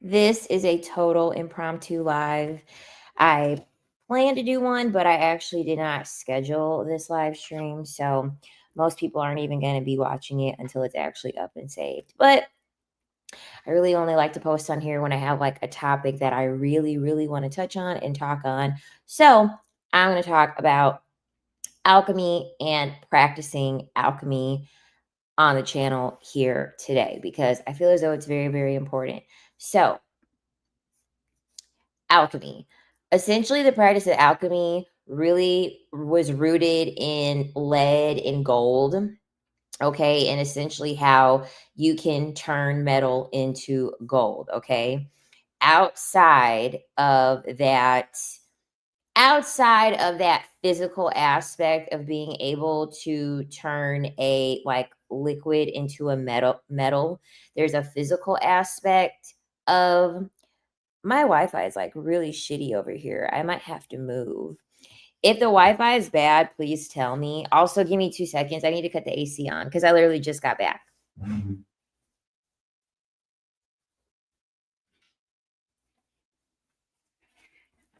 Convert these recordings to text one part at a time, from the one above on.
This is a total impromptu live. I planned to do one, but I actually did not schedule this live stream. So most people aren't even going to be watching it until it's actually up and saved. But I really only like to post on here when I have like a topic that I really, really want to touch on and talk on. So I'm going to talk about alchemy and practicing alchemy on the channel here today because I feel as though it's very, very important. So, alchemy. Essentially, the practice of alchemy really was rooted in lead and gold. Okay. And essentially, how you can turn metal into gold. Okay. Outside of that, outside of that physical aspect of being able to turn a like liquid into a metal, there's a physical aspect of my Wi-Fi is like really shitty over here. I might have to move. If the Wi-Fi is bad, please tell me. Also, give me 2 seconds. I need to cut the AC on because I literally just got back.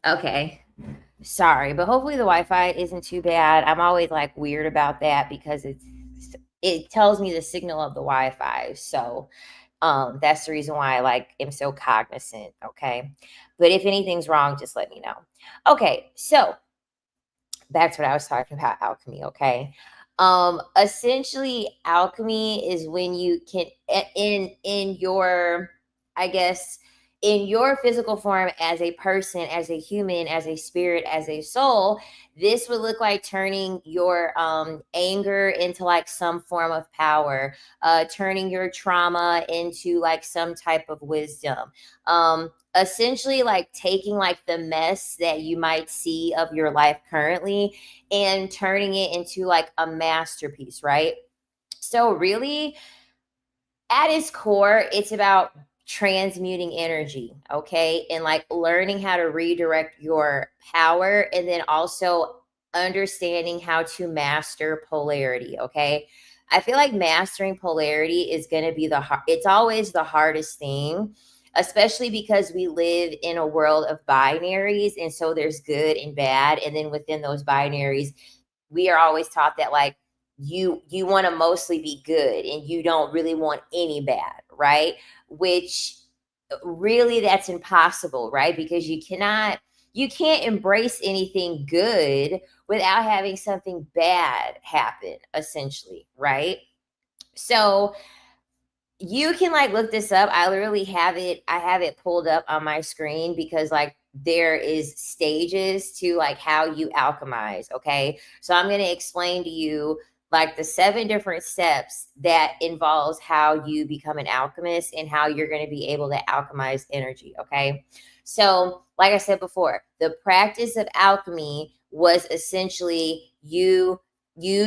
Okay. Sorry, but hopefully the Wi-Fi isn't too bad. I'm always like weird about that because it tells me the signal of the Wi-Fi. So that's the reason why I like am so cognizant. Okay. But if anything's wrong, just let me know. Okay, so back to what I was talking about, alchemy. Okay. Essentially alchemy is when you can in your, I guess, in your physical form as a person, as a human, as a spirit, as a soul, this would look like turning your anger into like some form of power, turning your trauma into like some type of wisdom, essentially like taking like the mess that you might see of your life currently and turning it into like a masterpiece, right? So really at its core, it's about transmuting energy, okay? And like learning how to redirect your power and then also understanding how to master polarity, okay? I feel like mastering polarity is going to be it's always the hardest thing, especially because we live in a world of binaries and so there's good and bad, and then within those binaries we are always taught that like you want to mostly be good and you don't really want any bad, right? Which really that's impossible, right? Because you can't embrace anything good without having something bad happen, essentially, right? So you can like look this up. I literally I have it pulled up on my screen because like there is stages to like how you alchemize. Okay. So I'm going to explain to you like the 7 different steps that involves how you become an alchemist and how you're going to be able to alchemize energy. Okay. So like I said before, the practice of alchemy was essentially you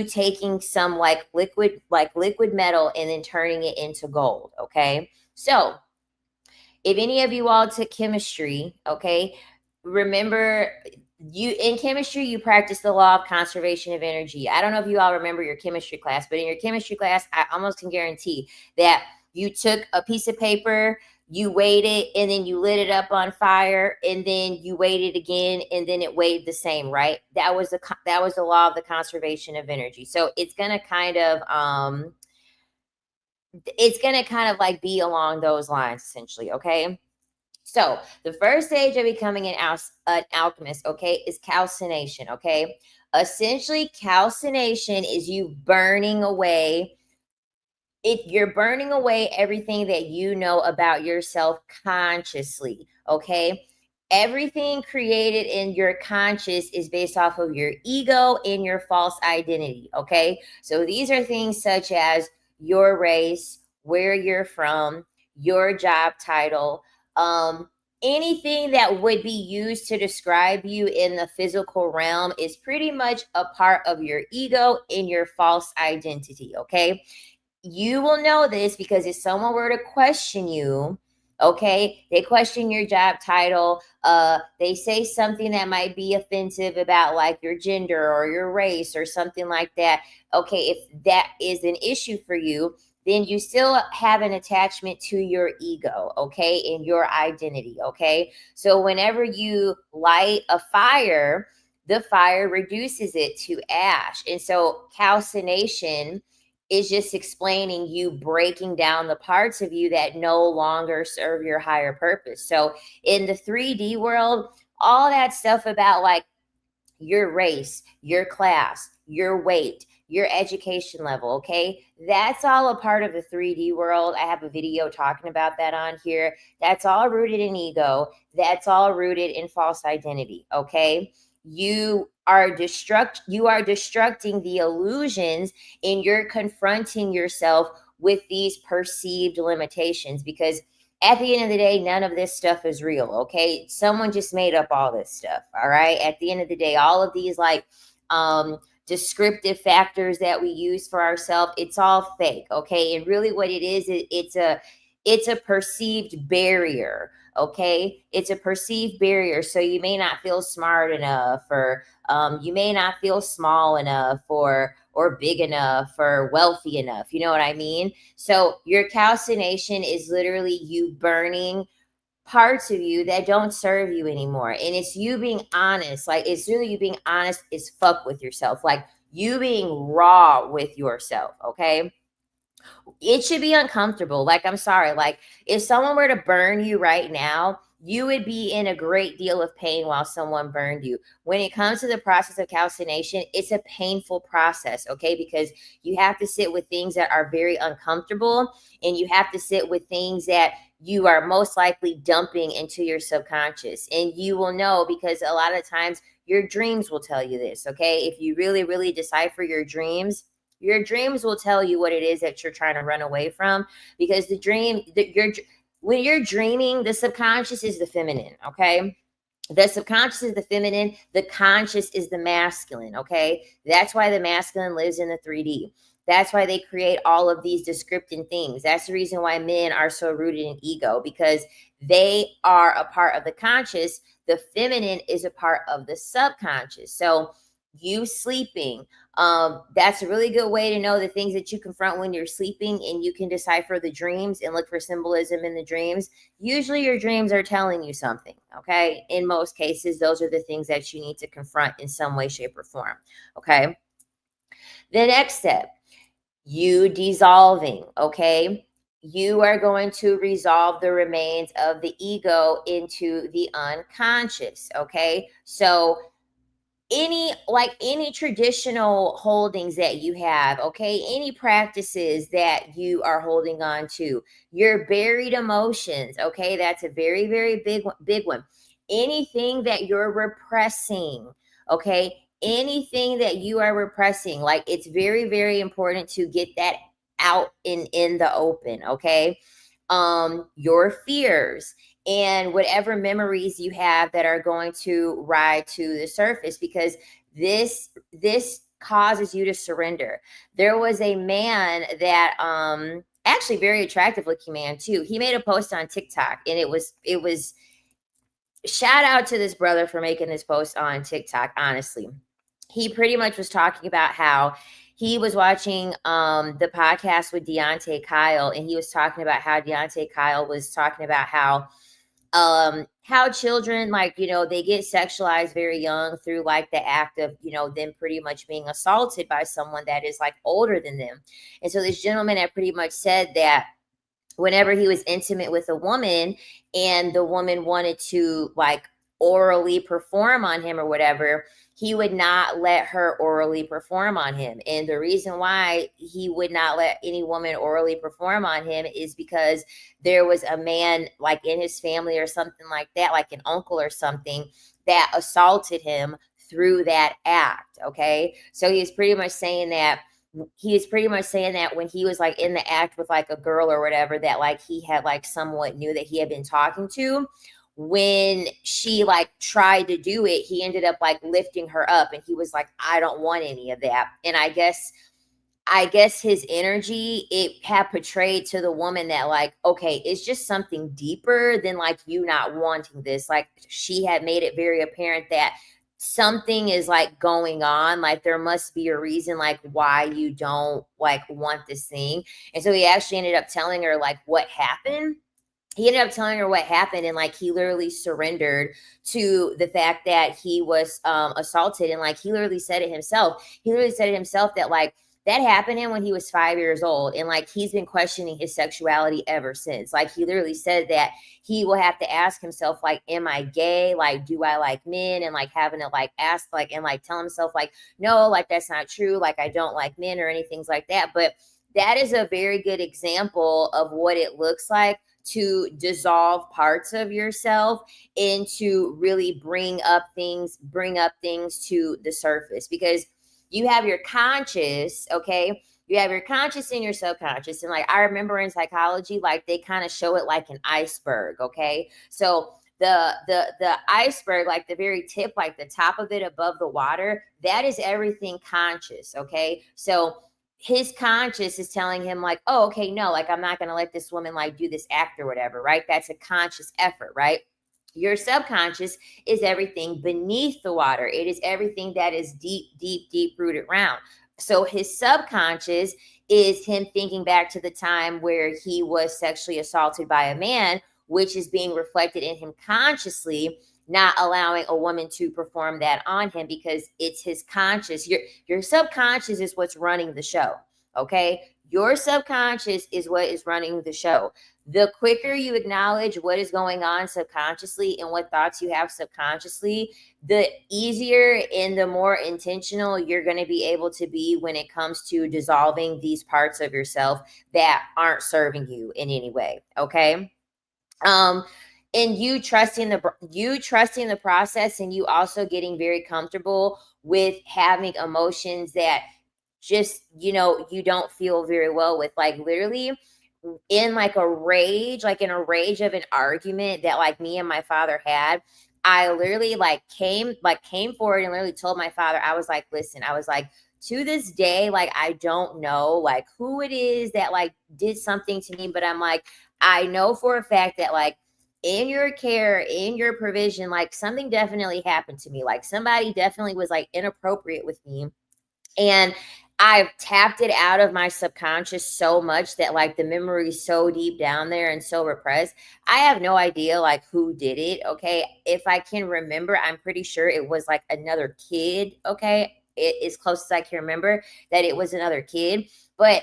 taking some like liquid metal and then turning it into gold. Okay. So if any of you all took chemistry, okay, remember you in chemistry you practice the law of conservation of energy. I don't know if you all remember your chemistry class, but in your chemistry class I almost can guarantee that you took a piece of paper, you weighed it, and then you lit it up on fire, and then you weighed it again, and then it weighed the same, right? That was the law of the conservation of energy. So it's gonna kind of like be along those lines, essentially. Okay. So the first stage of becoming an alchemist, okay, is calcination. Okay. Essentially, calcination is you burning away you're burning away everything that you know about yourself consciously. Okay. Everything created in your conscious is based off of your ego and your false identity. Okay. So these are things such as your race, where you're from, your job title, anything that would be used to describe you in the physical realm is pretty much a part of your ego and your false identity. Okay. You will know this because if someone were to question you, okay, they question your job title, they say something that might be offensive about like your gender or your race or something like that. Okay, if that is an issue for you, then you still have an attachment to your ego, okay, and your identity, okay? So whenever you light a fire, the fire reduces it to ash. And so calcination is just explaining you breaking down the parts of you that no longer serve your higher purpose. So in the 3D world, all that stuff about like your race, your class, your weight, your education level, okay? That's all a part of the 3D world. I have a video talking about that on here. That's all rooted in ego. That's all rooted in false identity, okay? You are destructing the illusions, and you're confronting yourself with these perceived limitations, because at the end of the day, none of this stuff is real, okay? Someone just made up all this stuff, all right? At the end of the day, all of these like descriptive factors that we use for ourselves, it's all fake, okay? And really what it is, it's a perceived barrier, okay? It's a perceived barrier. So you may not feel smart enough, or you may not feel small enough, or big enough, or wealthy enough. You know what I mean? So your calcination is literally you burning parts of you that don't serve you anymore. And it's you being honest. Like, it's really you being honest as fuck with yourself. Like, you being raw with yourself, okay? It should be uncomfortable. Like, I'm sorry. Like, if someone were to burn you right now, you would be in a great deal of pain while someone burned you. When it comes to the process of calcination, it's a painful process, okay? Because you have to sit with things that are very uncomfortable, and you have to sit with things that you are most likely dumping into your subconscious. And you will know, because a lot of times your dreams will tell you this, okay? If you really, really decipher your dreams will tell you what it is that you're trying to run away from, because when you're dreaming, the subconscious is the feminine, okay? The subconscious is the feminine, the conscious is the masculine, okay? That's why the masculine lives in the 3D. That's why they create all of these descriptive things. That's the reason why men are so rooted in ego, because they are a part of the conscious. The feminine is a part of the subconscious. So you sleeping, that's a really good way to know the things that you confront when you're sleeping, and you can decipher the dreams and look for symbolism in the dreams. Usually your dreams are telling you something, okay? In most cases, those are the things that you need to confront in some way, shape, or form, okay? The next step, you dissolving, okay? You are going to resolve the remains of the ego into the unconscious, okay? So any traditional holdings that you have, okay, any practices that you are holding on to, your buried emotions, okay, that's a very, very big one. Anything that you're repressing, okay, anything that you are repressing, like, it's very, very important to get that out in the open, okay? Your fears and whatever memories you have that are going to ride to the surface, because this causes you to surrender. There was a man that actually very attractive looking man too. He made a post on TikTok, and it was shout out to this brother for making this post on TikTok. Honestly, he pretty much was talking about how he was watching the podcast with Deontay Kyle, and he was talking about how Deontay Kyle was talking about how children, like, you know, they get sexualized very young through like the act of, you know, them pretty much being assaulted by someone that is like older than them. And so this gentleman had pretty much said that whenever he was intimate with a woman and the woman wanted to like orally perform on him or whatever, he would not let her orally perform on him. And the reason why he would not let any woman orally perform on him is because there was a man like in his family or something like that, like an uncle or something, that assaulted him through that act. Okay. So he was pretty much saying that when he was like in the act with like a girl or whatever, that like he had like somewhat knew that he had been talking to, when she like tried to do it, he ended up like lifting her up, and he was like, I don't want any of that. And I guess his energy, it had portrayed to the woman that like, okay, it's just something deeper than like you not wanting this. Like, she had made it very apparent that something is like going on, like there must be a reason like why you don't like want this thing. And so he actually ended up telling her like what happened. He ended up telling her what happened, and like he literally surrendered to the fact that he was assaulted. And like he literally said it himself. He literally said it himself that like that happened to him when he was 5 years old, and like he's been questioning his sexuality ever since. Like he literally said that he will have to ask himself like, am I gay? Like, do I like men? And like having to like ask like and like tell himself like, no, like that's not true, like I don't like men or anything like that. But that is a very good example of what it looks like to dissolve parts of yourself and to really bring up things to the surface. Because you have your conscious, okay? You have your conscious and your subconscious. And like I remember in psychology, like they kind of show it like an iceberg, okay? So the iceberg, like the very tip, like the top of it above the water, that is everything conscious, okay? So his conscious is telling him like, oh, okay, no, like I'm not going to let this woman like do this act or whatever, right? That's a conscious effort, right? Your subconscious is everything beneath the water. It is everything that is deep rooted around. So his subconscious is him thinking back to the time where he was sexually assaulted by a man, which is being reflected in him consciously, not allowing a woman to perform that on him because it's his conscious. Your subconscious is what's running the show, okay? Your subconscious is what is running the show. The quicker you acknowledge what is going on subconsciously and what thoughts you have subconsciously, the easier and the more intentional you're going to be able to be when it comes to dissolving these parts of yourself that aren't serving you in any way, okay? And you trusting the process, and you also getting very comfortable with having emotions that just you don't feel very well with, like literally in like a rage, like in a rage of an argument that like me and my father had. I literally came forward and literally told my father, I was like, listen, I was like, to this day, like I don't know like who it is that like did something to me, but I'm like, I know for a fact that like in your care, in your provision, like something definitely happened to me. Like somebody definitely was like inappropriate with me. And I've tapped it out of my subconscious so much that like the memory is so deep down there and so repressed. I have no idea like who did it. Okay. If I can remember, I'm pretty sure it was like another kid. Okay. It, as close as I can remember, that it was another kid. But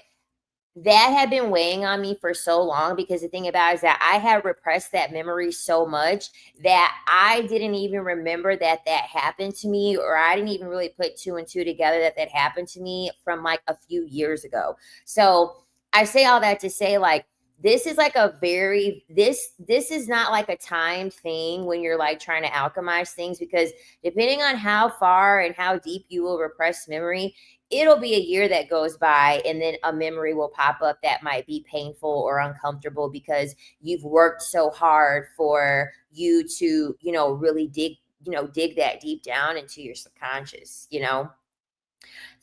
that had been weighing on me for so long, because the thing about it is that I had repressed that memory so much that I didn't even remember that happened to me, or I didn't even really put two and two together that happened to me from like a few years ago. So I say all that to say like this is like a very this is not like a timed thing when you're like trying to alchemize things, because depending on how far and how deep you will repress memory, it'll be a year that goes by and then a memory will pop up that might be painful or uncomfortable because you've worked so hard for you to, really dig that deep down into your subconscious.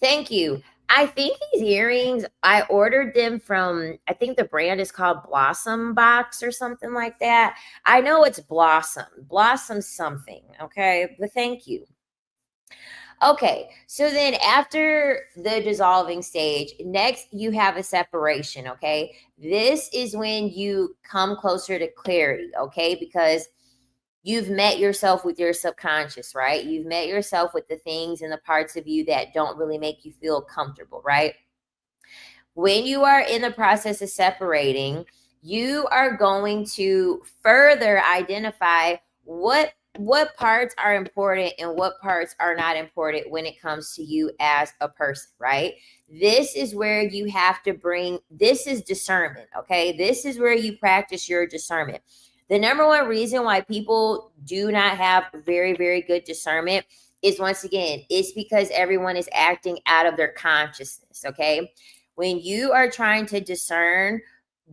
Thank you. I think these earrings, I ordered them from, I think the brand is called Blossom Box or something like that. I know it's Blossom something. Okay. But thank you. Okay, so then after the dissolving stage, next you have a separation, okay? This is when you come closer to clarity, okay? Because you've met yourself with your subconscious, right? You've met yourself with the things and the parts of you that don't really make you feel comfortable, right? When you are in the process of separating, you are going to further identify what parts are important and what parts are not important when it comes to you as a person, right? This is where you have to this is discernment, okay? This is where you practice your discernment. The number one reason why people do not have very, very good discernment is, once again, it's because everyone is acting out of their consciousness, okay? When you are trying to discern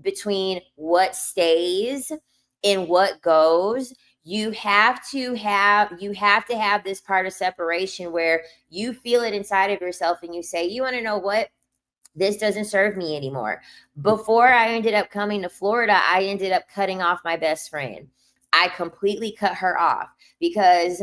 between what stays and what goes, you have to have this part of separation where you feel it inside of yourself and you say, you want to know what? This doesn't serve me anymore. Before I ended up coming to Florida, I ended up cutting off my best friend. I completely cut her off because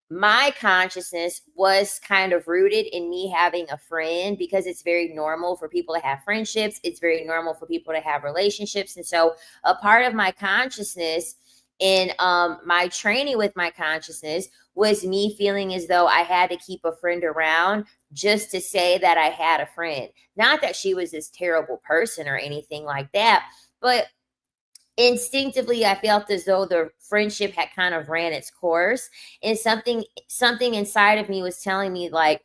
my consciousness was kind of rooted in me having a friend, because it's very normal for people to have friendships. It's very normal for people to have relationships. And so a part of my consciousness in my training with my consciousness was me feeling as though I had to keep a friend around just to say that I had a friend. Not that she was this terrible person or anything like that, but instinctively I felt as though the friendship had kind of ran its course, and something inside of me was telling me, like,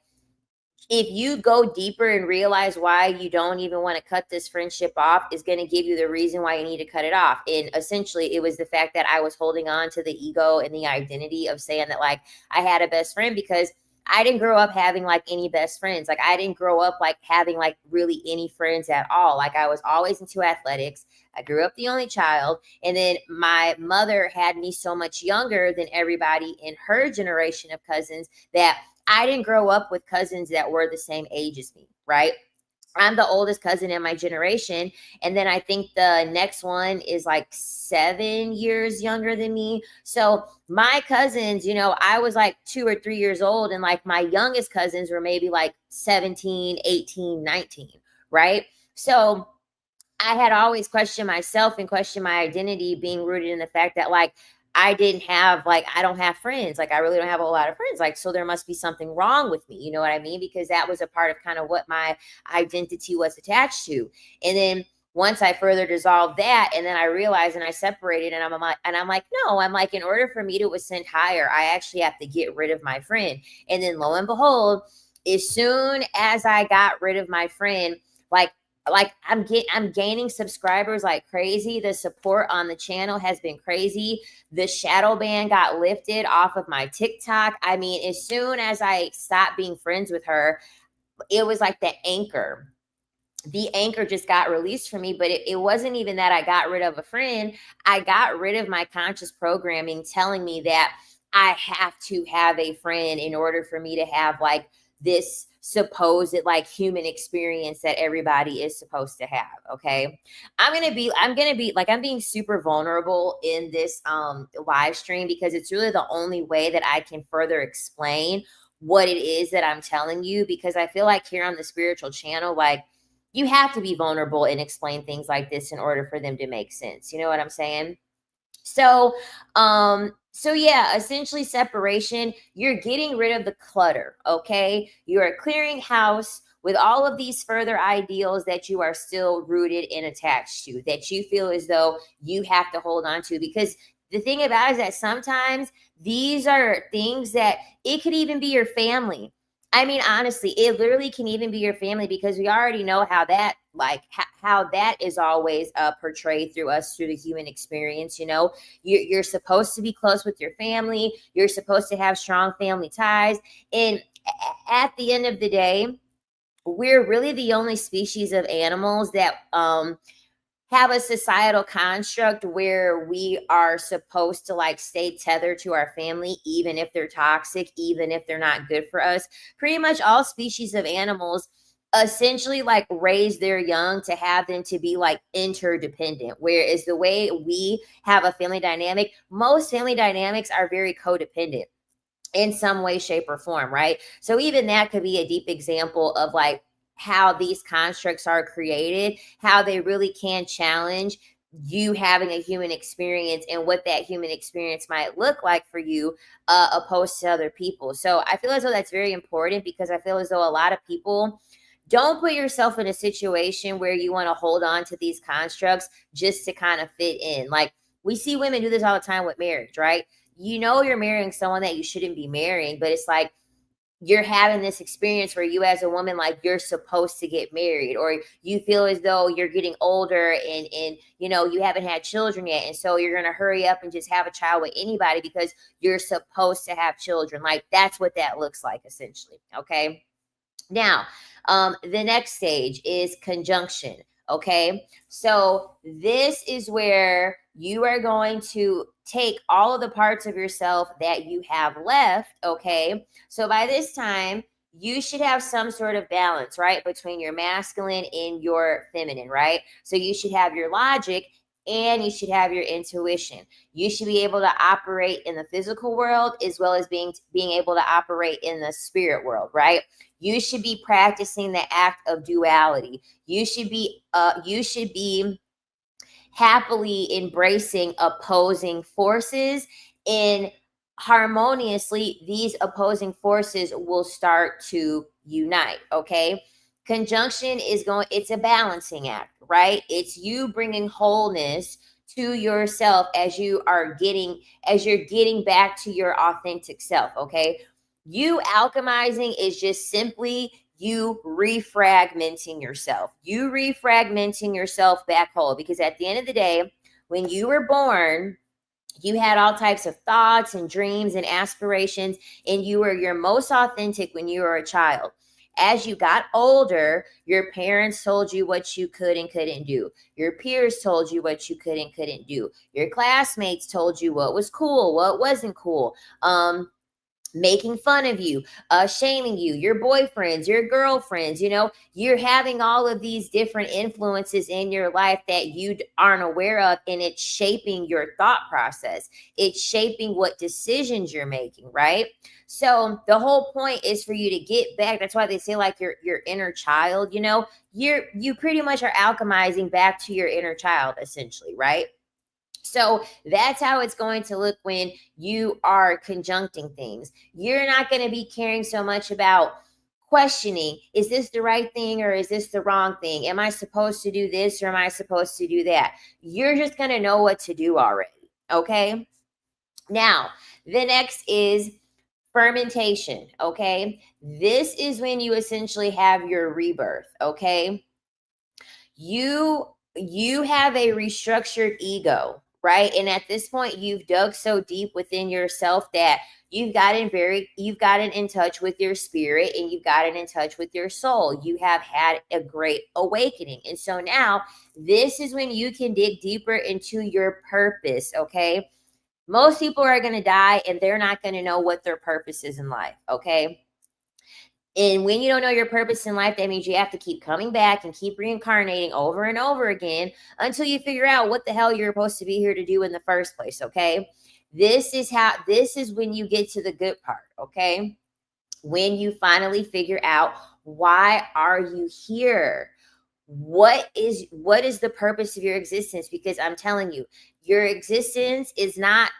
if you go deeper and realize why you don't even want to cut this friendship off, is going to give you the reason why you need to cut it off. And essentially it was the fact that I was holding on to the ego and the identity of saying that, like, I had a best friend, because I didn't grow up having like any best friends. Like, I didn't grow up like having like really any friends at all. Like, I was always into athletics. I grew up the only child. And then my mother had me so much younger than everybody in her generation of cousins that I didn't grow up with cousins that were the same age as me, right? I'm the oldest cousin in my generation. And then I think the next one is like 7 years younger than me. So my cousins, I was like 2 or 3 years old, and like my youngest cousins were maybe like 17, 18, 19, right? So I had always questioned myself and questioned my identity, being rooted in the fact that, like, I don't have friends. Like, I really don't have a lot of friends. Like, so there must be something wrong with me. You know what I mean? Because that was a part of kind of what my identity was attached to. And then once I further dissolved that, and then I realized and I separated, and I'm like, no, I'm like, in order for me to ascend higher, I actually have to get rid of my friend. And then lo and behold, as soon as I got rid of my friend, like I'm gaining subscribers like crazy. The support on the channel has been crazy. The shadow ban got lifted off of my TikTok. I mean, as soon as I stopped being friends with her, it was like the anchor just got released from me. But it wasn't even that I got rid of a friend. I got rid of my conscious programming telling me that I have to have a friend in order for me to have like this supposed like human experience that everybody is supposed to have. Okay. I'm being super vulnerable in this live stream, because it's really the only way that I can further explain what it is that I'm telling you, because I feel like here on the spiritual channel, like, you have to be vulnerable and explain things like this in order for them to make sense. You know what I'm saying? So, so yeah, essentially separation, you're getting rid of the clutter, okay? You are clearing house with all of these further ideals that you are still rooted and attached to, that you feel as though you have to hold on to. Because the thing about it is that sometimes these are things that it could even be your family. I mean, honestly, it literally can even be your family, because we already know how that, like, how that is always portrayed through us, through the human experience. You're supposed to be close with your family. You're supposed to have strong family ties. And at the end of the day, we're really the only species of animals that have a societal construct where we are supposed to like stay tethered to our family, even if they're toxic, even if they're not good for us. Pretty much all species of animals essentially like raise their young to have them to be like interdependent, whereas the way we have a family dynamic, most family dynamics are very codependent in some way, shape, or form, right? So even that could be a deep example of like how these constructs are created, how they really can challenge you having a human experience and what that human experience might look like for you, opposed to other people. So I feel as though that's very important, because I feel as though a lot of people don't put yourself in a situation where you want to hold on to these constructs just to kind of fit in. Like, we see women do this all the time with marriage, right? You're marrying someone that you shouldn't be marrying, but it's like you're having this experience where you as a woman, like, you're supposed to get married, or you feel as though you're getting older and you haven't had children yet, and so you're going to hurry up and just have a child with anybody because you're supposed to have children. Like, that's what that looks like essentially. Okay. Now, the next stage is conjunction. Okay. So this is where you are going to take all of the parts of yourself that you have left. Okay. So by this time, you should have some sort of balance, right, between your masculine and your feminine, right? So you should have your logic and you should have your intuition. You should be able to operate in the physical world as well as being able to operate in the spirit world, right? You should be practicing the act of duality. You should be happily embracing opposing forces, and harmoniously these opposing forces will start to unite. Okay, conjunction is going, it's a balancing act, right? It's you bringing wholeness to yourself as you're getting back to your authentic self. Okay, you alchemizing is just simply you refragmenting yourself. You refragmenting yourself back whole, because at the end of the day, when you were born, you had all types of thoughts and dreams and aspirations, and you were your most authentic when you were a child. As you got older, your parents told you what you could and couldn't do. Your peers told you what you could and couldn't do. Your classmates told you what was cool, what wasn't cool. Making fun of you, shaming you, your boyfriends, your girlfriends, you're having all of these different influences in your life that you aren't aware of, and it's shaping your thought process. It's shaping what decisions you're making, right? So the whole point is for you to get back. That's why they say like your inner child, you pretty much are alchemizing back to your inner child essentially, right? So that's how it's going to look when you are conjuncting things. You're not going to be caring so much about questioning, is this the right thing or is this the wrong thing? Am I supposed to do this or am I supposed to do that? You're just going to know what to do already. Okay. Now, the next is fermentation. Okay. This is when you essentially have your rebirth. Okay. You have a restructured ego, right? And at this point, you've dug so deep within yourself that you've gotten in touch with your spirit, and you've gotten in touch with your soul. You have had a great awakening. And so now this is when you can dig deeper into your purpose. Okay. Most people are going to die and they're not going to know what their purpose is in life. Okay. And when you don't know your purpose in life, that means you have to keep coming back and keep reincarnating over and over again until you figure out what the hell you're supposed to be here to do in the first place. Okay. This is when you get to the good part. Okay. When you finally figure out, why are you here? What is the purpose of your existence? Because I'm telling you, your existence is not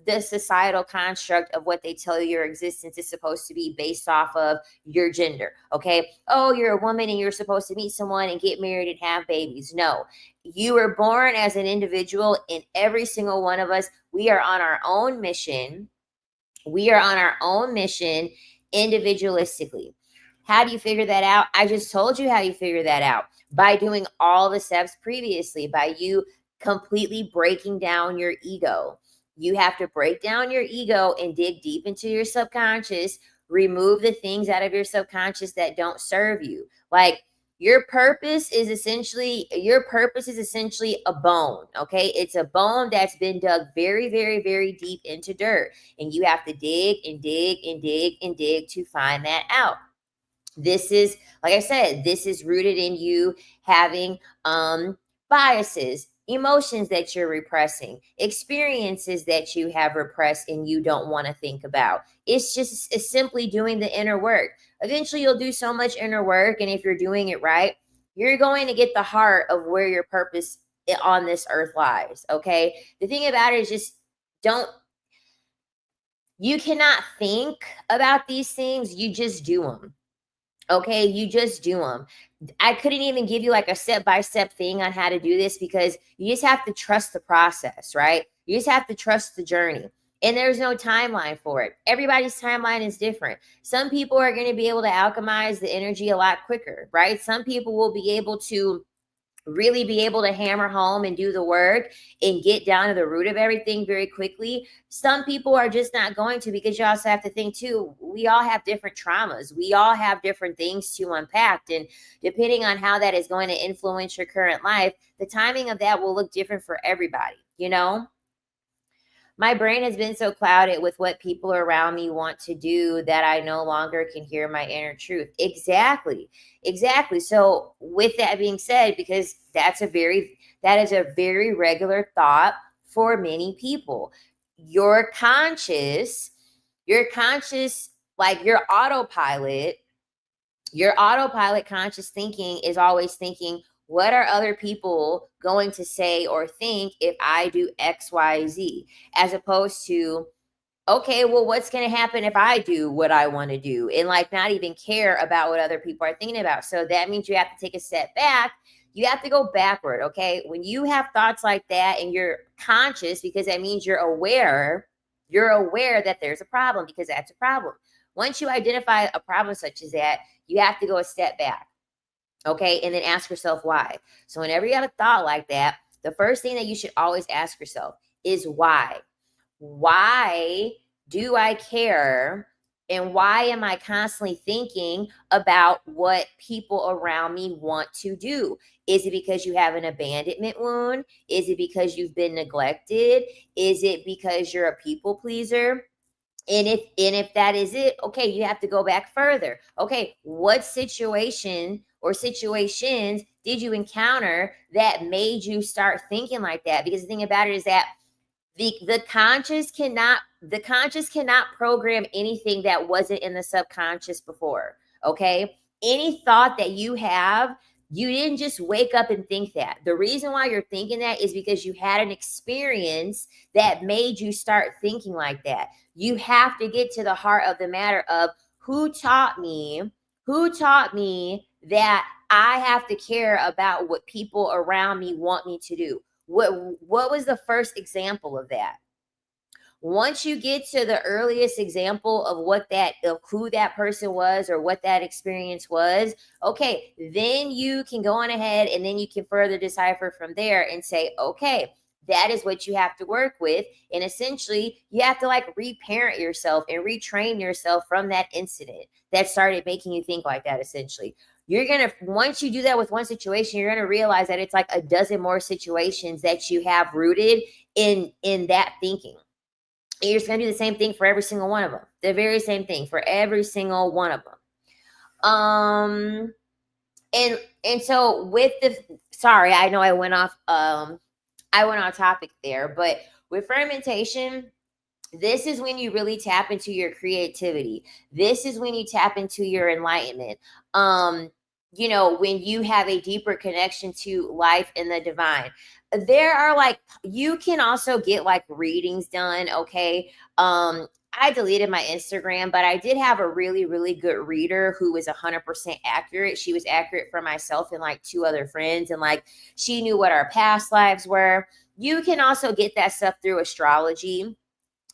the societal construct of what they tell you your existence is supposed to be based off of your gender. Okay. Oh, you're a woman and you're supposed to meet someone and get married and have babies. No, you were born as an individual, and every single one of us, we are on our own mission. We are on our own mission individualistically. How do you figure that out? I just told you how you figure that out, by doing all the steps previously, by you completely breaking down your ego. You have to break down your ego and dig deep into your subconscious, remove the things out of your subconscious that don't serve you. Like, your purpose is essentially a bone. Okay. It's a bone that's been dug very, very, very deep into dirt. And you have to dig and dig and dig and dig to find that out. This is, like I said, this is rooted in you having biases, emotions that you're repressing, experiences that you have repressed and you don't want to think about. It's simply doing the inner work. Eventually you'll do so much inner work, and if you're doing it right, you're going to get the heart of where your purpose on this earth lies. Okay. The thing about it is, just you cannot think about these things. You just do them. Okay, you just do them. I couldn't even give you like a step-by-step thing on how to do this, because you just have to trust the process, right? You just have to trust the journey. And there's no timeline for it. Everybody's timeline is different. Some people are going to be able to alchemize the energy a lot quicker, right? Some people will be able to really be able to hammer home and do the work and get down to the root of everything very quickly. Some people are just not going to, because you also have to think too, we all have different traumas. We all have different things to unpack. And depending on how that is going to influence your current life, the timing of that will look different for everybody, My brain has been so clouded with what people around me want to do that I no longer can hear my inner truth. Exactly. Exactly. So with that being said, because that is a very regular thought for many people. Your conscious, like your autopilot conscious thinking is always thinking, what are other people going to say or think if I do XYZ? As opposed to, okay, well, what's going to happen if I do what I want to do? And like not even care about what other people are thinking about. So that means you have to take a step back. You have to go backward. Okay. When you have thoughts like that and you're conscious, because that means you're aware that there's a problem, because that's a problem. Once you identify a problem such as that, you have to go a step back. Okay. And then ask yourself why. So whenever you have a thought like that, the first thing that you should always ask yourself is why? Why do I care? And why am I constantly thinking about what people around me want to do? Is it because you have an abandonment wound? Is it because you've been neglected? Is it because you're a people pleaser? And if that is it, okay, you have to go back further. Okay, what situation or situations did you encounter that made you start thinking like that? Because the thing about it is that the conscious cannot program anything that wasn't in the subconscious before. Okay, any thought that you have, you didn't just wake up and think that. The reason why you're thinking that is because you had an experience that made you start thinking like that. You have to get to the heart of the matter of who taught me that I have to care about what people around me want me to do. What was the first example of that? Once you get to the earliest example of who that person was or what that experience was, okay, then you can go on ahead and then you can further decipher from there and say, okay, that is what you have to work with. And essentially, you have to like reparent yourself and retrain yourself from that incident that started making you think like that. Essentially, once you do that with one situation, you're gonna realize that it's like a dozen more situations that you have rooted in that thinking. And you're just going to do the same thing for every single one of them. The very same thing for every single one of them. And so sorry, I know I went off topic there, but with fermentation, this is when you really tap into your creativity. This is when you tap into your enlightenment. When you have a deeper connection to life and the divine. There are you can also get like readings done. Okay. I deleted my Instagram, but I did have a really, really good reader who was 100% accurate. She was accurate for myself and like two other friends. And like, she knew what our past lives were. You can also get that stuff through astrology.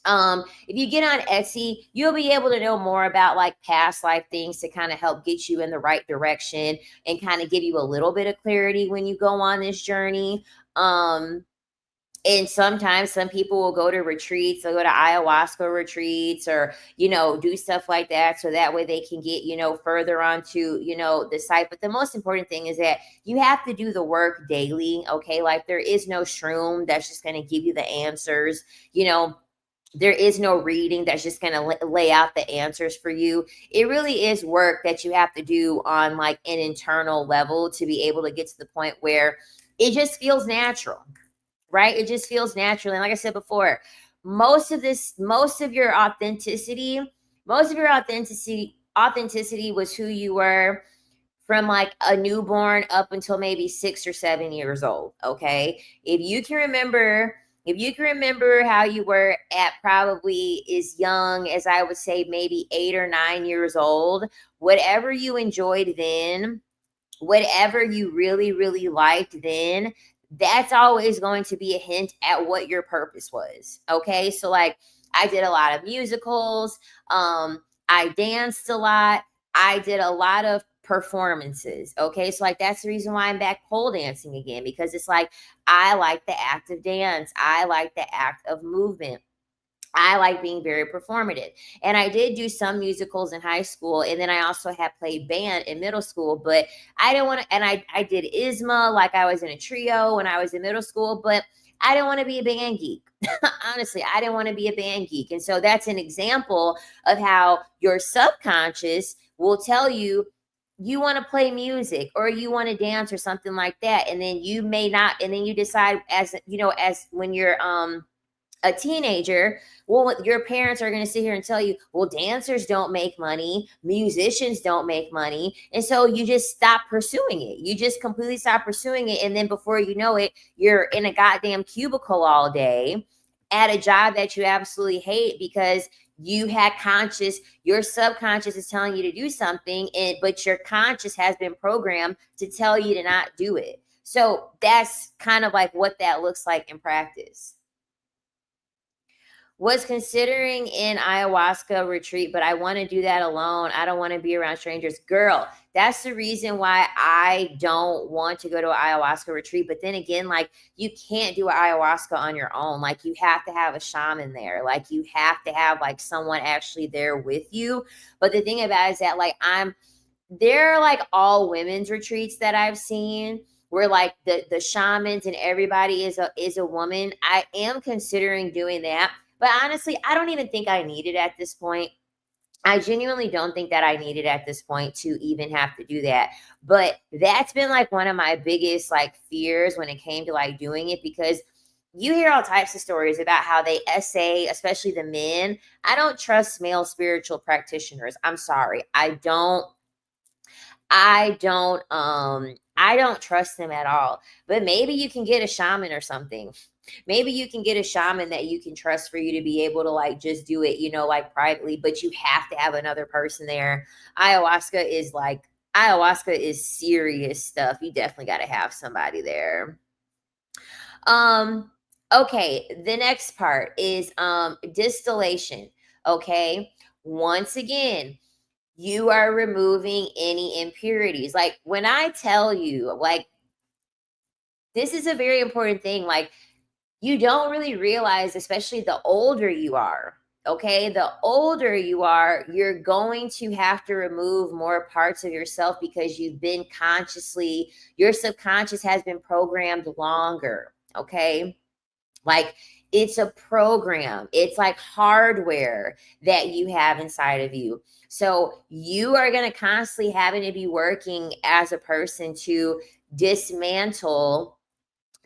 If you get on Etsy, you'll be able to know more about like past life things to kind of help get you in the right direction and kind of give you a little bit of clarity when you go on this journey. And sometimes some people will go to retreats, they'll go to ayahuasca retreats or, do stuff like that. So that way they can get, further onto, the site. But the most important thing is that you have to do the work daily. Okay. Like there is no shroom that's just going to give you the answers, there is no reading that's just going to lay out the answers for you. It really is work that you have to do on like an internal level to be able to get to the point where it just feels natural, right? It just feels natural. And like I said before, most of your authenticity was who you were from like a newborn up until maybe 6 or 7 years old. Okay. If you can remember how you were at probably as young as I would say maybe 8 or 9 years old, whatever you enjoyed then, whatever you really, really liked then, that's always going to be a hint at what your purpose was. Okay. So like I did a lot of musicals. I danced a lot. I did a lot of performances. Okay. So like that's the reason why I'm back pole dancing again, because it's like I like the act of dance. I like the act of movement. I like being very performative. And I did do some musicals in high school. And then I also had played band in middle school, but I didn't want to, and I did ISMA, like I was in a trio when I was in middle school, but I didn't want to be a band geek. Honestly, I didn't want to be a band geek. And so that's an example of how your subconscious will tell you you want to play music or you want to dance or something like that. And then you may not, and then you decide, as you know, as when you're a teenager, well, your parents are going to sit here and tell you, well, dancers don't make money, musicians don't make money. And so you just stop pursuing it. You just completely stop pursuing it. And then before you know it, you're in a goddamn cubicle all day at a job that you absolutely hate because you had your subconscious is telling you to do something, but your conscious has been programmed to tell you to not do it. So that's kind of like what that looks like in practice. Was considering an ayahuasca retreat, but I want to do that alone. I don't want to be around strangers. Girl, that's the reason why I don't want to go to an ayahuasca retreat. But then again, like, you can't do ayahuasca on your own. Like, you have to have a shaman there. Like, you have to have like someone actually there with you. But the thing about it is that like there are like all women's retreats that I've seen where like the shamans and everybody is a woman. I am considering doing that. But honestly, I don't even think I need it at this point. I genuinely don't think that I need it at this point to even have to do that. But that's been like one of my biggest like fears when it came to like doing it, because you hear all types of stories about how they essay, especially the men. I don't trust male spiritual practitioners. I'm sorry. I don't trust them at all. But maybe you can get a shaman or something. Maybe you can get a shaman that you can trust for you to be able to like just do it, like privately, but you have to have another person there. Ayahuasca is serious stuff. You definitely got to have somebody there. Okay, the next part is distillation. Okay. Once again, you are removing any impurities. Like, when I tell you, like, this is a very important thing. Like, you don't really realize, especially the older you are, okay? The older you are, you're going to have to remove more parts of yourself because you've been your subconscious has been programmed longer, okay? Like, it's a program. It's like hardware that you have inside of you. So you are going to constantly having to be working as a person to dismantle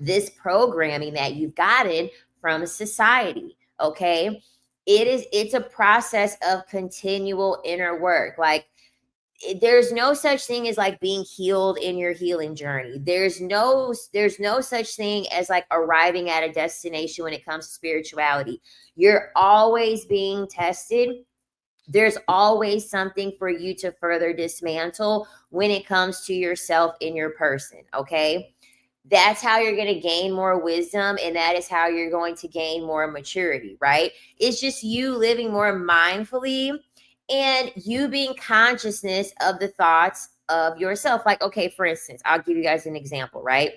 this programming that you've gotten from society. Okay. It's a process of continual inner work. Like, there's no such thing as like being healed in your healing journey. There's no such thing as like arriving at a destination when it comes to spirituality. You're always being tested. There's always something for you to further dismantle when it comes to yourself in your person. Okay. That's how you're going to gain more wisdom, and that is how you're going to gain more maturity, right? It's just you living more mindfully and you being consciousness of the thoughts of yourself. Like, okay, for instance, I'll give you guys an example, right?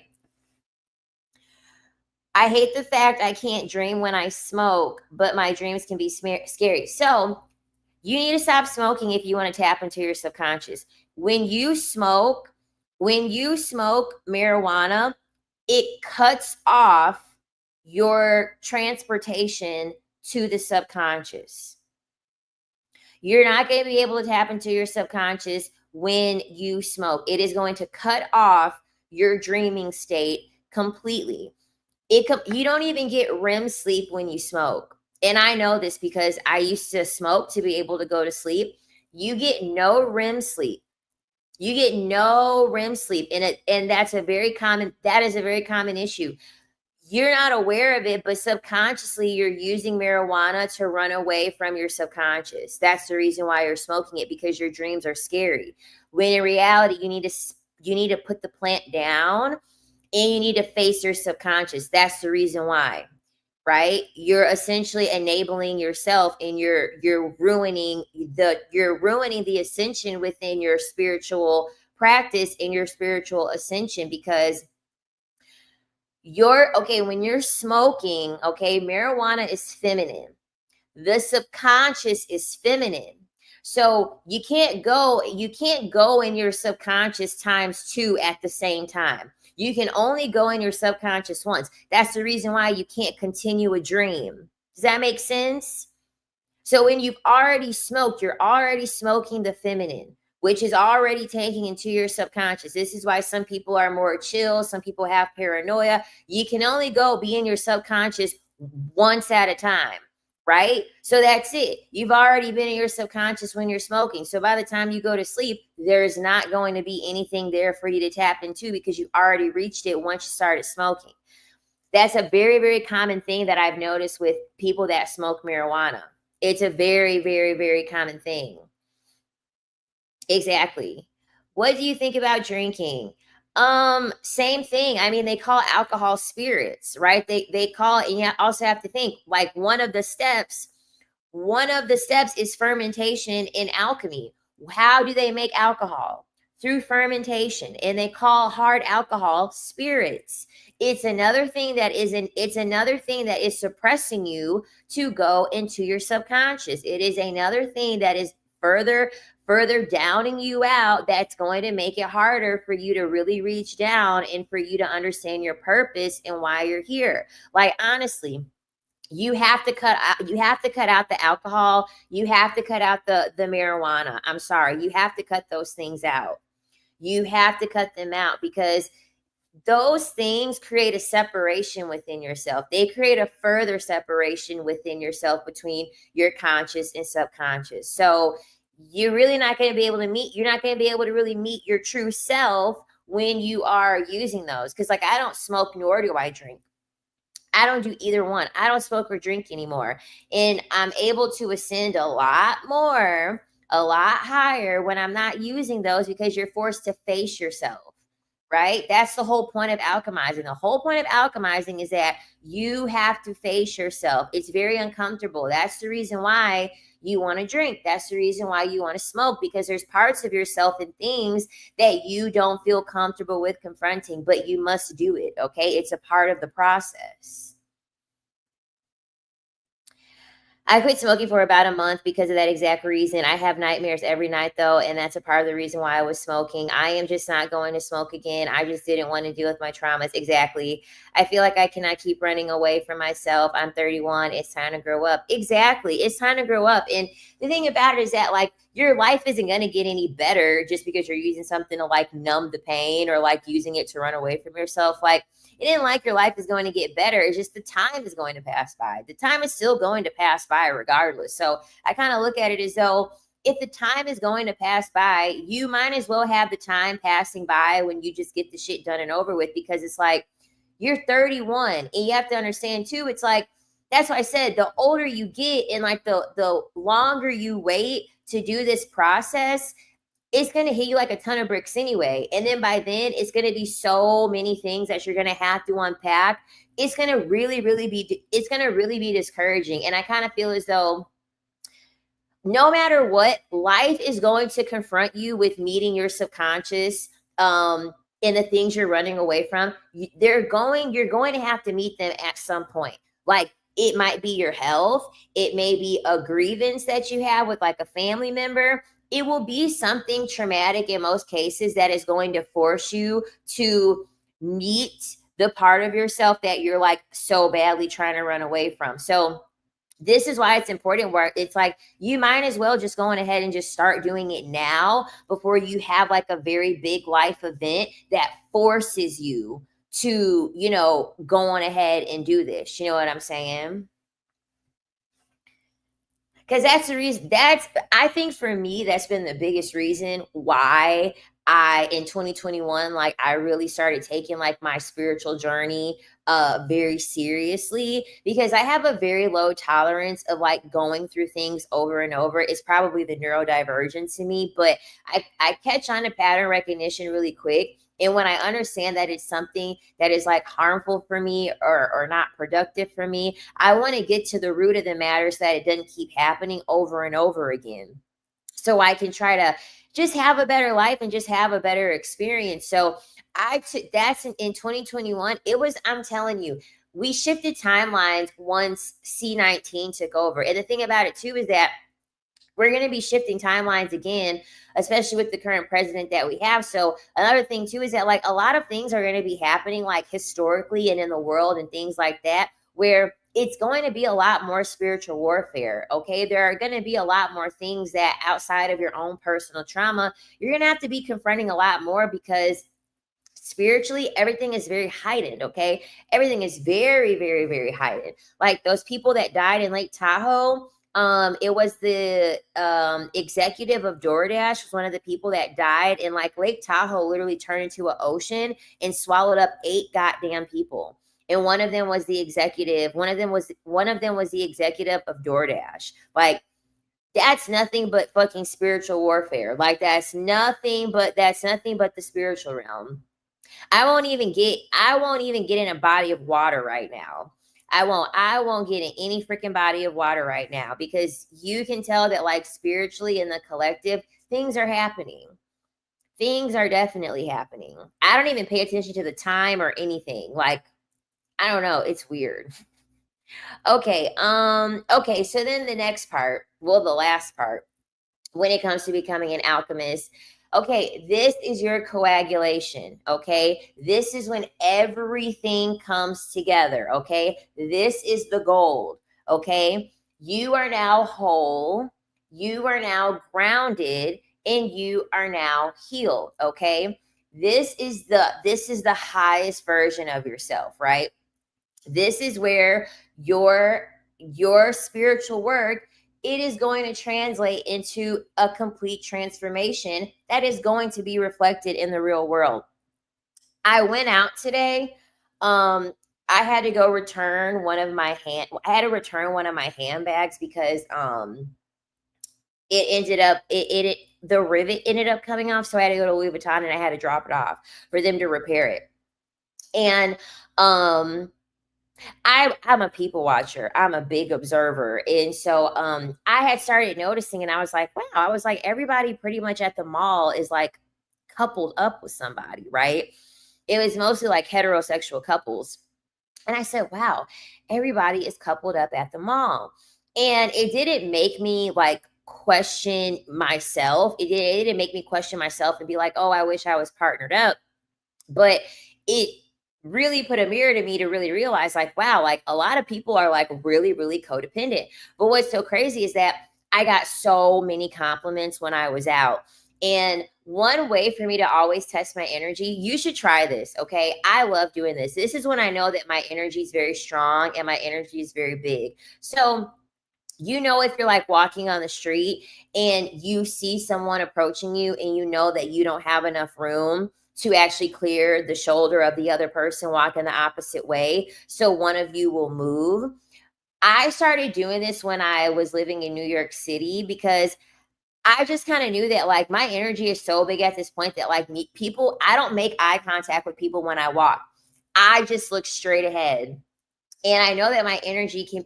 I hate the fact I can't dream when I smoke, but my dreams can be scary. So you need to stop smoking if you want to tap into your subconscious. When you smoke marijuana, it cuts off your transportation to the subconscious. You're not going to be able to tap into your subconscious when you smoke. It is going to cut off your dreaming state completely. You don't even get REM sleep when you smoke. And I know this because I used to smoke to be able to go to sleep. You get no REM sleep. You get no REM sleep, and that is a very common issue. You're not aware of it, but subconsciously you're using marijuana to run away from your subconscious. That's the reason why you're smoking it, because your dreams are scary. When in reality, you need to put the plant down and you need to face your subconscious. That's the reason why. Right? You're essentially enabling yourself, and you're ruining the ascension within your spiritual practice and your spiritual ascension, because when you're smoking, okay, marijuana is feminine. The subconscious is feminine. So you can't go in your subconscious times 2 at the same time. You can only go in your subconscious once. That's the reason why you can't continue a dream. Does that make sense? So when you've already smoked, you're already smoking the feminine, which is already taking into your subconscious. This is why some people are more chill. Some people have paranoia. You can only go be in your subconscious once at a time, right? So that's it. You've already been in your subconscious when you're smoking. So by the time you go to sleep, there's not going to be anything there for you to tap into because you already reached it once you started smoking. That's a very, very common thing that I've noticed with people that smoke marijuana. It's a very, very, very common thing. Exactly. What do you think about drinking? Same thing. I mean, they call alcohol spirits, right? They call it, and you also have to think like one of the steps is fermentation in alchemy. How do they make alcohol? Through fermentation, and they call hard alcohol spirits. It's another thing that is suppressing you to go into your subconscious. It is another thing that is further downing you out, that's going to make it harder for you to really reach down and for you to understand your purpose and why you're here. Like, honestly, you have to cut out the alcohol. You have to cut out the marijuana. I'm sorry. You have to cut those things out. You have to cut them out because those things create a separation within yourself. They create a further separation within yourself between your conscious and subconscious. So you're really not going to be able to really meet your true self when you are using those. Because like, I don't smoke nor do I drink. I don't do either one. I don't smoke or drink anymore. And I'm able to ascend a lot higher when I'm not using those, because you're forced to face yourself, right? That's the whole point of alchemizing. The whole point of alchemizing is that you have to face yourself. It's very uncomfortable. That's the reason why you want to drink. That's the reason why you want to smoke, because there's parts of yourself and things that you don't feel comfortable with confronting, but you must do it, okay? It's a part of the process. I quit smoking for about a month because of that exact reason. I have nightmares every night, though, and that's a part of the reason why I was smoking. I am just not going to smoke again. I just didn't want to deal with my traumas. Exactly. I feel like I cannot keep running away from myself. I'm 31. It's time to grow up. Exactly. It's time to grow up. And the thing about it is that, like, your life isn't going to get any better just because you're using something to, like, numb the pain or, like, using it to run away from yourself. Like, it isn't like your life is going to get better. It's just the time is going to pass by. The time is still going to pass by regardless. So I kind of look at it as though if the time is going to pass by, you might as well have the time passing by when you just get the shit done and over with, because it's like you're 31 and you have to understand too. It's like, that's why I said the older you get and like the longer you wait to do this process, it's going to hit you like a ton of bricks anyway. And then by then, it's going to be so many things that you're going to have to unpack. It's going to really be discouraging. And I kind of feel as though no matter what, life is going to confront you with meeting your subconscious, and the things you're running away from. You're going to have to meet them at some point. Like, it might be your health. It may be a grievance that you have with like a family member. It will be something traumatic in most cases that is going to force you to meet the part of yourself that you're like so badly trying to run away from. So this is why it's important, where it's like you might as well just go on ahead and just start doing it now before you have like a very big life event that forces you to, go on ahead and do this. You know what I'm saying? Because that's the reason, I think for me, that's been the biggest reason why in 2021, like, I really started taking like my spiritual journey very seriously, because I have a very low tolerance of like going through things over and over. It's probably the neurodivergence in me, but I catch on to pattern recognition really quick. And when I understand that it's something that is like harmful for me or not productive for me, I want to get to the root of the matter so that it doesn't keep happening over and over again. So I can try to just have a better life and just have a better experience. So I took that's in 2021. I'm telling you, we shifted timelines once C19 took over. And the thing about it too is that we're going to be shifting timelines again, especially with the current president that we have. So another thing too is that like a lot of things are going to be happening like historically and in the world and things like that, where it's going to be a lot more spiritual warfare. Okay. There are going to be a lot more things that outside of your own personal trauma, you're going to have to be confronting a lot more, because spiritually everything is very heightened. Okay, everything is very, very, very heightened. Like those people that died in Lake Tahoe, it was the executive of DoorDash was one of the people that died, and like Lake Tahoe literally turned into an ocean and swallowed up 8 goddamn people. And one of them was the executive. One of them was the executive of DoorDash. Like, that's nothing but fucking spiritual warfare. Like that's nothing but the spiritual realm. I won't even get in a body of water right now. I won't get in any freaking body of water right now, because you can tell that like spiritually in the collective, things are happening. Things are definitely happening. I don't even pay attention to the time or anything. Like, I don't know. It's weird. Okay, so then the next part, well, the last part, when it comes to becoming an alchemist. Okay, this is your coagulation. Okay, this is when everything comes together. Okay, this is the gold. Okay, you are now whole, you are now grounded, and you are now healed. Okay, this is the highest version of yourself, right? This is where your spiritual work, it is going to translate into a complete transformation that is going to be reflected in the real world. I went out today. I had to go return one of my handbags because it ended up the rivet ended up coming off, so I had to go to Louis Vuitton and I had to drop it off for them to repair it. And I'm a people watcher. I'm a big observer. And so I had started noticing, and I was like, wow, I was like, everybody pretty much at the mall is like coupled up with somebody, right? It was mostly like heterosexual couples. And I said, wow, everybody is coupled up at the mall. And it didn't make me like question myself. It didn't make me question myself and be like, oh, I wish I was partnered up. But it really put a mirror to me to really realize like, wow, like a lot of people are like really, really codependent. But what's so crazy is that I got so many compliments when I was out. And one way for me to always test my energy, you should try this. Okay, I love doing this. This is when I know that my energy is very strong and my energy is very big. So you know, if you're like walking on the street and you see someone approaching you and you know that you don't have enough room to actually clear the shoulder of the other person walking the opposite way, so one of you will move. I started doing this when I was living in New York City, because I just kind of knew that like my energy is so big at this point that like people, I don't make eye contact with people when I walk. I just look straight ahead. And I know that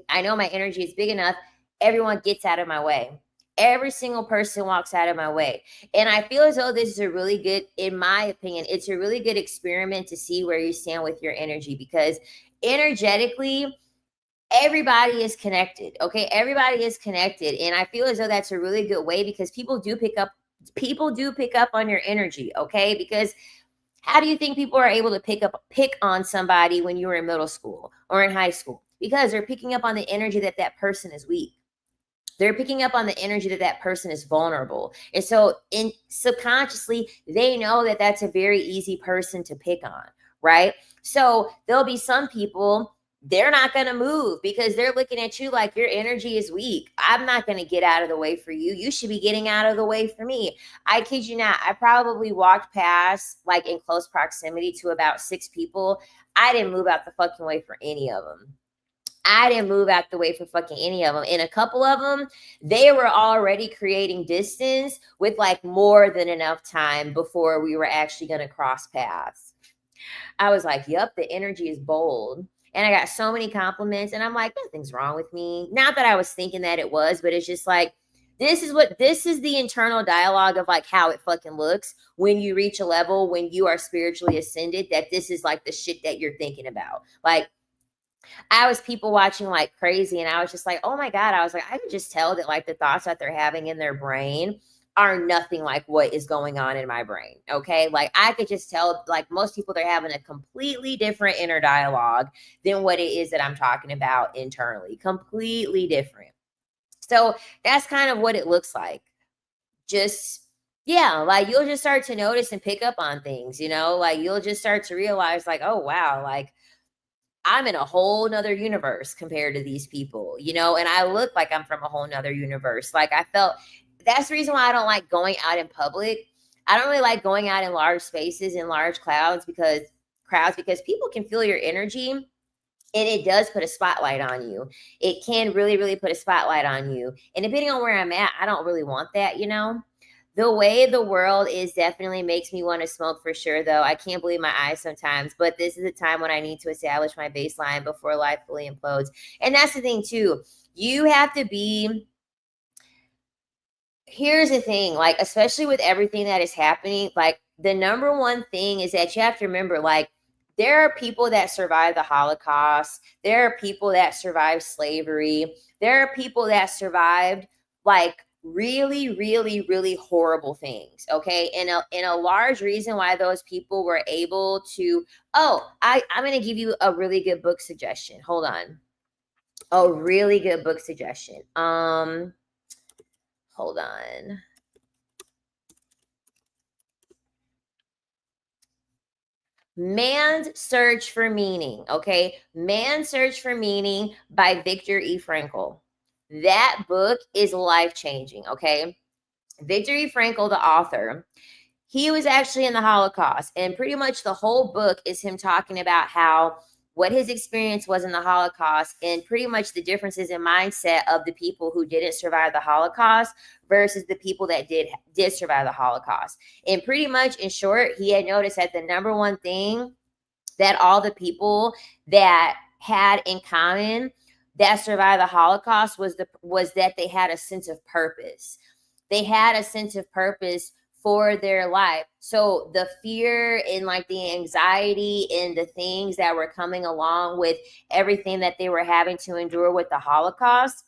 I know my energy is big enough. Everyone gets out of my way. Every single person walks out of my way. And I feel as though this is a really good, in my opinion, it's a really good experiment to see where you stand with your energy, because energetically, everybody is connected. Okay. Everybody is connected. And I feel as though that's a really good way, because people do pick up on your energy. Okay. Because how do you think people are able to pick on somebody when you were in middle school or in high school? Because they're picking up on the energy that that person is weak. They're picking up on the energy that that person is vulnerable. And so subconsciously, they know that that's a very easy person to pick on, right? So there'll be some people, they're not going to move because they're looking at you like your energy is weak. I'm not going to get out of the way for you. You should be getting out of the way for me. I kid you not. I probably walked past, like in close proximity to about 6 people. I didn't move out the fucking way for any of them. I didn't move out the way for fucking any of them. And a couple of them, they were already creating distance with like more than enough time before we were actually going to cross paths. I was like, yep, the energy is bold. And I got so many compliments, and I'm like, nothing's wrong with me. Not that I was thinking that it was, but it's just like, this is the internal dialogue of like how it fucking looks when you reach a level, when you are spiritually ascended, that this is like the shit that you're thinking about. Like, I was people watching like crazy, and I was just like, oh my God. I was like, I could just tell that like the thoughts that they're having in their brain are nothing like what is going on in my brain. Okay. Like I could just tell, like most people, they're having a completely different inner dialogue than what it is that I'm talking about internally. Completely different. So that's kind of what it looks like. Just, yeah, like you'll just start to notice and pick up on things, like you'll just start to realize, like, oh, wow, like I'm in a whole nother universe compared to these people, and I look like I'm from a whole nother universe. Like I felt that's the reason why I don't like going out in public. I don't really like going out in large spaces, in large crowds, because people can feel your energy, and it does put a spotlight on you. It can really, really put a spotlight on you. And depending on where I'm at, I don't really want that. The way the world is definitely makes me want to smoke for sure, though. I can't believe my eyes sometimes, but this is the time when I need to establish my baseline before life fully implodes. And that's the thing, too. You have to be. Here's the thing, like, especially with everything that is happening, like, the number one thing is that you have to remember, like, there are people that survive the Holocaust. There are people that survived slavery. There are people that survived, like, really, really, really horrible things. Okay. And a large reason why those people were able to, I'm going to give you a really good book suggestion. Hold on. A really good book suggestion. Hold on. Man's Search for Meaning. Okay. Man's Search for Meaning by Viktor E. Frankl. That book is life changing. Okay. Viktor E. Frankl, the author, he was actually in the Holocaust, and pretty much the whole book is him talking about what his experience was in the Holocaust, and pretty much the differences in mindset of the people who didn't survive the Holocaust versus the people that did survive the Holocaust. And pretty much in short, he had noticed that the number one thing that all the people that had in common that survived the Holocaust was that they had a sense of purpose. They had a sense of purpose for their life. So the fear and like the anxiety and the things that were coming along with everything that they were having to endure with the Holocaust,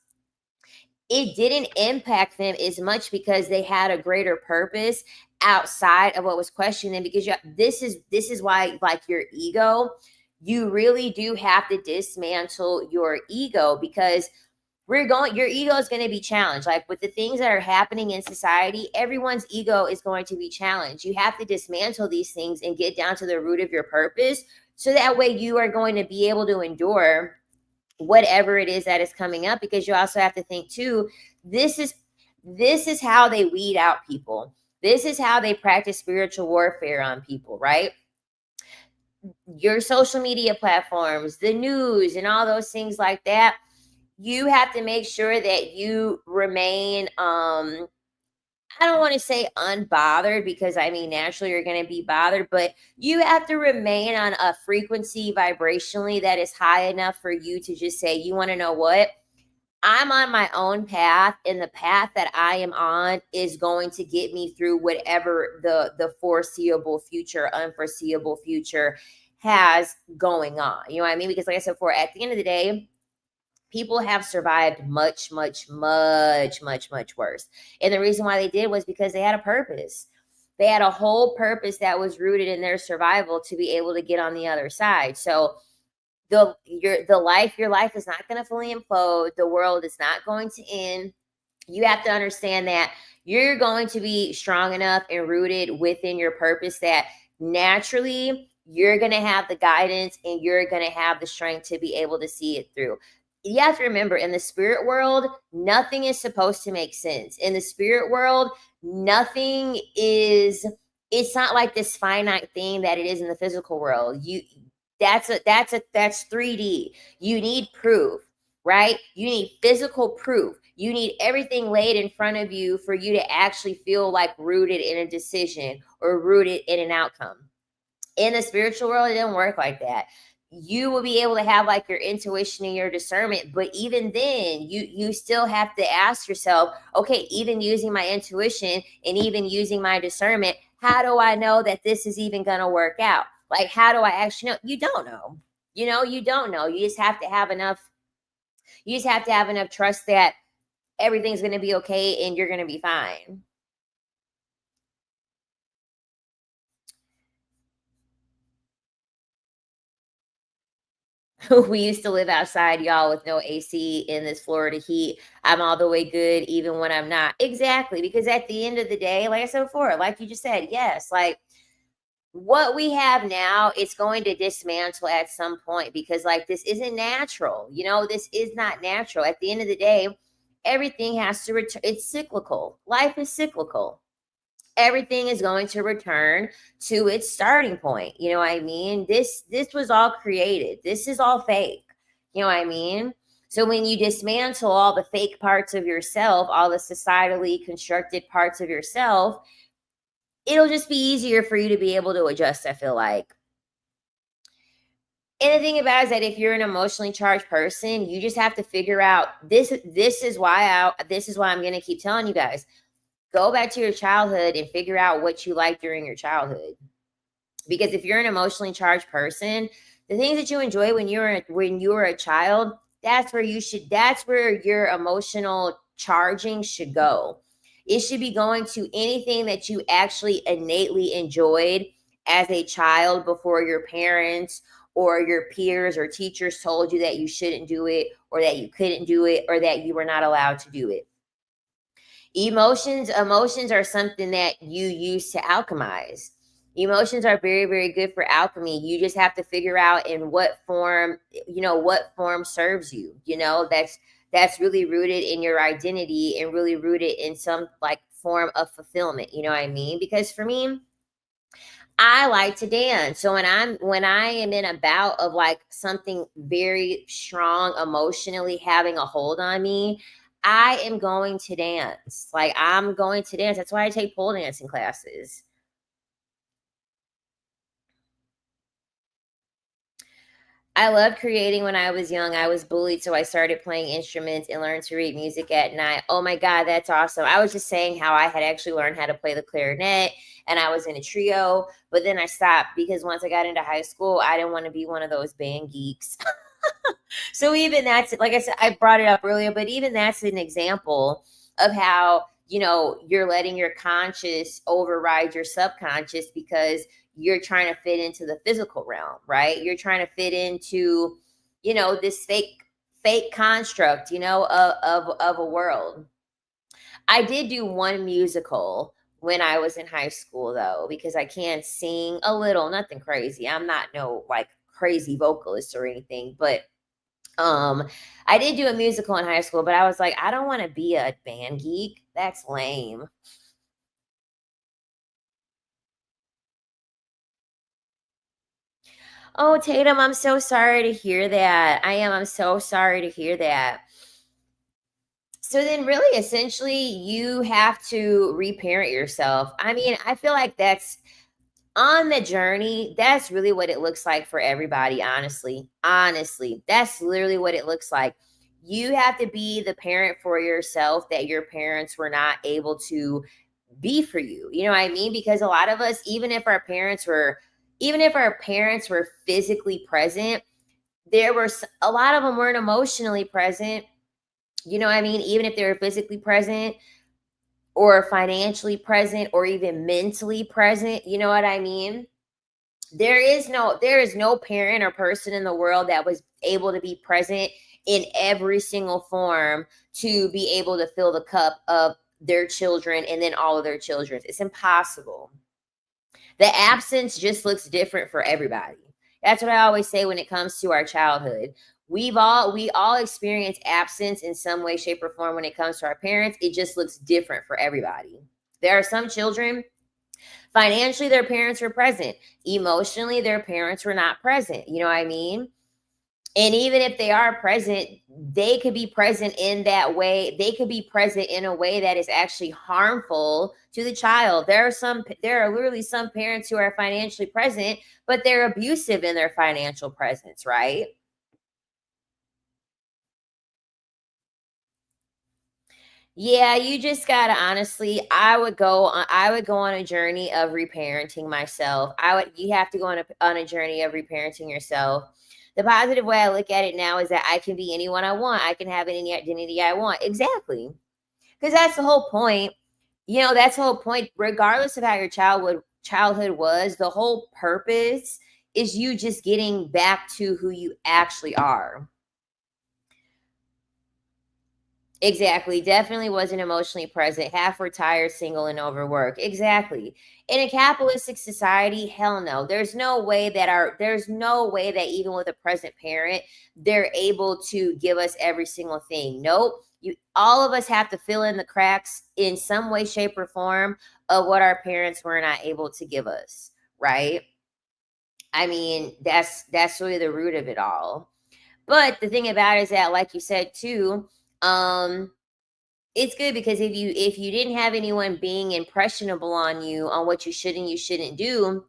it didn't impact them as much because they had a greater purpose outside of what was questioned them. Because this is why, like, your ego, you really do have to dismantle your ego, because your ego is going to be challenged. Like with the things that are happening in society, everyone's ego is going to be challenged. You have to dismantle these things and get down to the root of your purpose, so that way you are going to be able to endure whatever it is that is coming up. Because you also have to think too, this is how they weed out people. This is how they practice spiritual warfare on people, right? Your social media platforms, the news, and all those things like that. You have to make sure that you remain, I don't want to say unbothered, because I mean, naturally you're going to be bothered, but you have to remain on a frequency vibrationally that is high enough for you to just say, you want to know what? I'm on my own path, and the path that I am on is going to get me through whatever the foreseeable future, unforeseeable future has going on. You know what I mean? Because like I said before, at the end of the day, people have survived much, much, much, much, much worse. And the reason why they did was because they had a purpose. They had a whole purpose that was rooted in their survival to be able to get on the other side. So your life is not going to fully implode. The world is not going to end. You have to understand that you're going to be strong enough and rooted within your purpose that naturally you're going to have the guidance and you're going to have the strength to be able to see it through. You have to remember, in the spirit world, nothing is supposed to make sense. In the spirit world, it's not like this finite thing that it is in the physical world. That's 3D. You need proof, right? You need physical proof. You need everything laid in front of you for you to actually feel like rooted in a decision or rooted in an outcome. In the spiritual world, it doesn't work like that. You will be able to have like your intuition and your discernment, but even then you still have to ask yourself, okay, even using my intuition and even using my discernment, how do I know that this is even going to work out? Like, how do I actually know? You don't know. You don't know. You just have to have enough. You just have to have enough trust that everything's going to be okay and you're going to be fine. We used to live outside, y'all, with no AC in this Florida heat. I'm all the way good, even when I'm not. Exactly. Because at the end of the day, like I said before, like you just said, yes, like what we have now, it's going to dismantle at some point because, like, this isn't natural. This is not natural. At the end of the day, everything has to return. It's cyclical. Life is cyclical. Everything is going to return to its starting point. You know what I mean? This was all created. This is all fake. You know what I mean? So when you dismantle all the fake parts of yourself, all the societally constructed parts of yourself, it'll just be easier for you to be able to adjust, I feel like. And the thing about it is that if you're an emotionally charged person, you just have to figure out this is why I'm going to keep telling you guys, go back to your childhood and figure out what you liked during your childhood. Because if you're an emotionally charged person, the things that you enjoy when you were a child, that's where your emotional charging should go. It should be going to anything that you actually innately enjoyed as a child before your parents or your peers or teachers told you that you shouldn't do it or that you couldn't do it or that you were not allowed to do it. Emotions are something that you use to alchemize. Emotions are very, very good for alchemy. You just have to figure out in what form, what form serves you. That's really rooted in your identity and really rooted in some like form of fulfillment. You know what I mean? Because for me, I like to dance. So when I am in a bout of like something very strong emotionally having a hold on me, I am going to dance. Like I'm going to dance. That's why I take pole dancing classes. I loved creating when I was young. I was bullied, so I started playing instruments and learned to read music at night. Oh my God, that's awesome. I was just saying how I had actually learned how to play the clarinet and I was in a trio, but then I stopped because once I got into high school, I didn't want to be one of those band geeks. So even that's, like I said, I brought it up earlier, but even that's an example of how, you're letting your conscious override your subconscious because you're trying to fit into the physical realm, right? You're trying to fit into, this fake construct, of a world. I did do one musical when I was in high school though, because I can sing a little, nothing crazy. I'm not no like crazy vocalist or anything, but um, I did do a musical in high school, but I was like, I don't want to be a band geek. That's lame. Oh, Tatum, I'm so sorry to hear that. I am. I'm so sorry to hear that. So then really essentially you have to reparent yourself. I mean, I feel like that's on the journey, that's really what it looks like for everybody, honestly. Honestly, that's literally what it looks like. You have to be the parent for yourself that your parents were not able to be for you. You know what I mean? Because a lot of us, even if our parents were physically present, a lot of them weren't emotionally present. You know what I mean? Even if they were physically present or financially present or even mentally present, you know what I mean? There is no parent or person in the world that was able to be present in every single form to be able to fill the cup of their children and then all of their children's. It's impossible. The absence just looks different for everybody. That's what I always say when it comes to our childhood. We all experience absence in some way, shape, or form when it comes to our parents. It just looks different for everybody. There are some children, financially, their parents were present. Emotionally, their parents were not present. You know what I mean? And even if they are present, they could be present in that way. They could be present in a way that is actually harmful to the child. There are literally some parents who are financially present, but they're abusive in their financial presence, right? Yeah, you just gotta honestly, I would go on a journey of reparenting myself. You have to go on a journey of reparenting yourself. The positive way I look at it now is that I can be anyone I want. I can have any identity I want. Exactly. Because that's the whole point. That's the whole point. Regardless of how your childhood was, the whole purpose is you just getting back to who you actually are. Exactly. Definitely wasn't emotionally present. Half retired, single, and overworked. Exactly. In a capitalistic society, hell no. There's no way that even with a present parent, they're able to give us every single thing. Nope. All of us have to fill in the cracks in some way, shape, or form of what our parents were not able to give us. Right. I mean, that's really the root of it all. But the thing about it is that, like you said too, um, it's good because if you didn't have anyone being impressionable on you on what you should and you shouldn't do,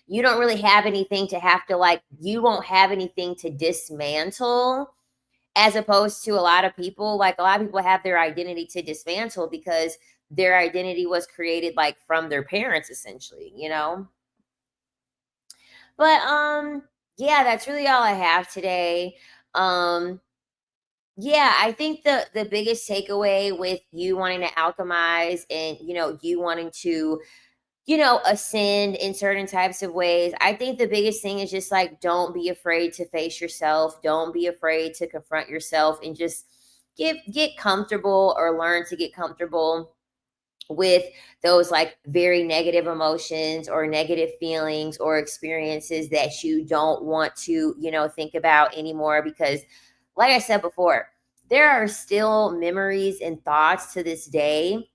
you don't really have anything to have to like. You won't have anything to dismantle. As opposed to a lot of people, like a lot of people have their identity to dismantle because their identity was created like from their parents, essentially. But yeah, that's really all I have today. Um, Yeah, I think the biggest takeaway with you wanting to alchemize and you wanting to ascend in certain types of ways. I think the biggest thing is just like don't be afraid to face yourself. Don't be afraid to confront yourself and just get comfortable or learn to get comfortable with those like very negative emotions or negative feelings or experiences that you don't want to think about anymore, because like I said before, there are still memories and thoughts to this day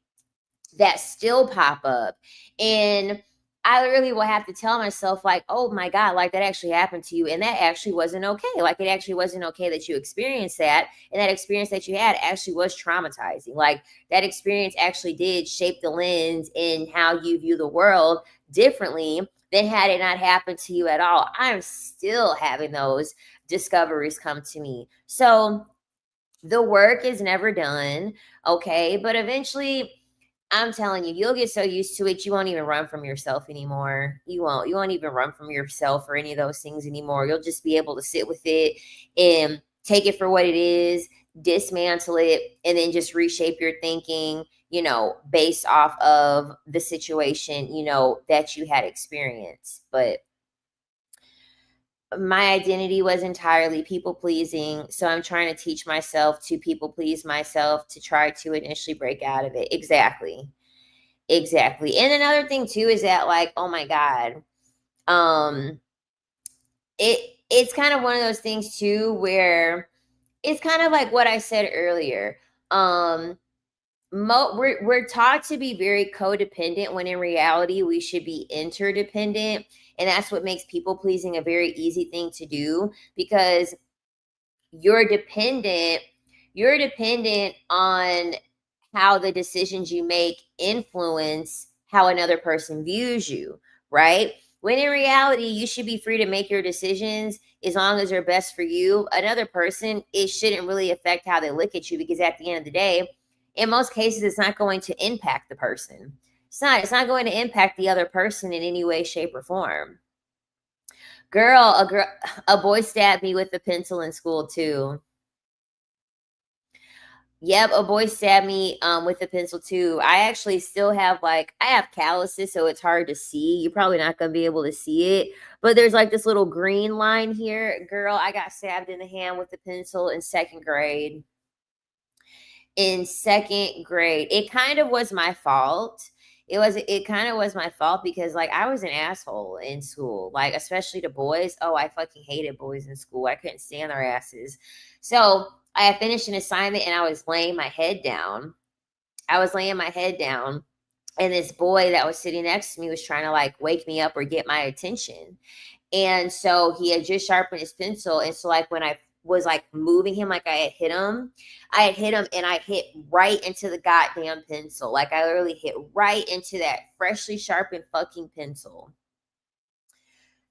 that still pop up. And I really will have to tell myself, like, oh my God, like that actually happened to you. And that actually wasn't okay. Like, it actually wasn't okay that you experienced that. And that experience that you had actually was traumatizing. Like, that experience actually did shape the lens in how you view the world differently than had it not happened to you at all. I'm still having those discoveries come to me. So, the work is never done, okay? But eventually, I'm telling you, you'll get so used to it, you won't even run from yourself anymore. You won't. You won't even run from yourself or any of those things anymore. You'll just be able to sit with it and take it for what it is, dismantle it, and then just reshape your thinking, based off of the situation, that you had experienced. But my identity was entirely people pleasing. So I'm trying to teach myself to people please myself to try to initially break out of it. Exactly. Exactly. And another thing too is that, like, oh my God, um, it's kind of one of those things too where it's kind of like what I said earlier. Um, we're taught to be very codependent when in reality we should be interdependent, and that's what makes people pleasing a very easy thing to do, because you're dependent you're dependent on how the decisions you make influence how another person views you, right? When in reality, you should be free to make your decisions as long as they're best for you. Another person, it shouldn't really affect how they look at you, because at the end of the day, in most cases, it's not going to impact the person. It's not going to impact the other person in any way, shape, or form. A boy stabbed me with a pencil in school too. Yep, a boy stabbed me with a pencil too. I actually still have I have calluses, so it's hard to see. You're probably not gonna be able to see it, but there's like this little green line here. Girl, I got stabbed in the hand with a pencil in second grade. In second grade, it kind of was my fault. It kind of was my fault because like I was an asshole in school, like especially to boys. Oh, I fucking hated boys in school. I couldn't stand their asses. So I had finished an assignment and I was laying my head down. I was laying my head down, and this boy that was sitting next to me was trying to like wake me up or get my attention. And so he had just sharpened his pencil. And so like when I was like moving him, like I had hit him and I hit right into the goddamn pencil. Like I literally hit right into that freshly sharpened fucking pencil.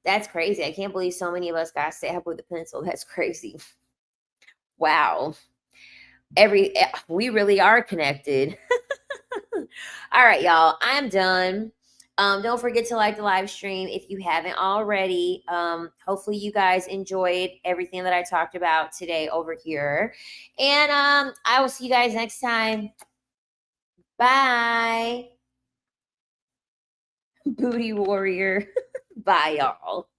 That's crazy. I can't believe so many of us got stabbed with a pencil. That's crazy. Wow. We really are connected. All right, y'all. I'm done. Don't forget to like the live stream if you haven't already. Hopefully you guys enjoyed everything that I talked about today over here. And I will see you guys next time. Bye. Booty warrior. Bye, y'all.